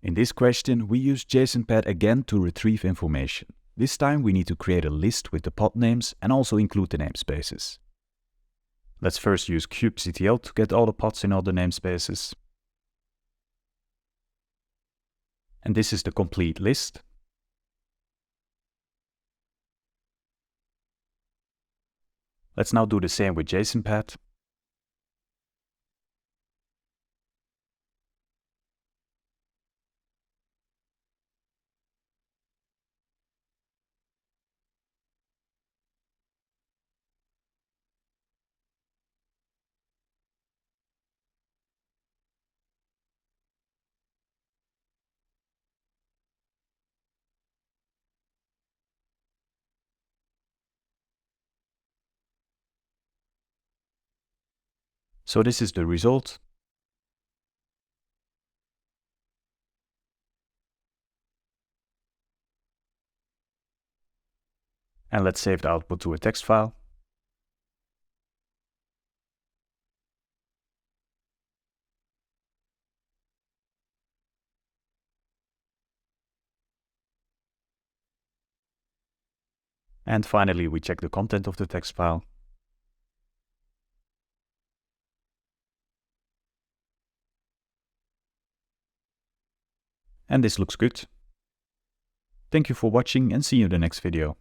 In this question, we use JSONPATH again to retrieve information. This time we need to create a list with the pod names and also include the namespaces. Let's first use kubectl to get all the pods in all the namespaces. And this is the complete list. Let's now do the same with JSONPATH. So this is the result. And let's save the output to a text file. And finally, we check the content of the text file. And this looks good. Thank you for watching and see you in the next video.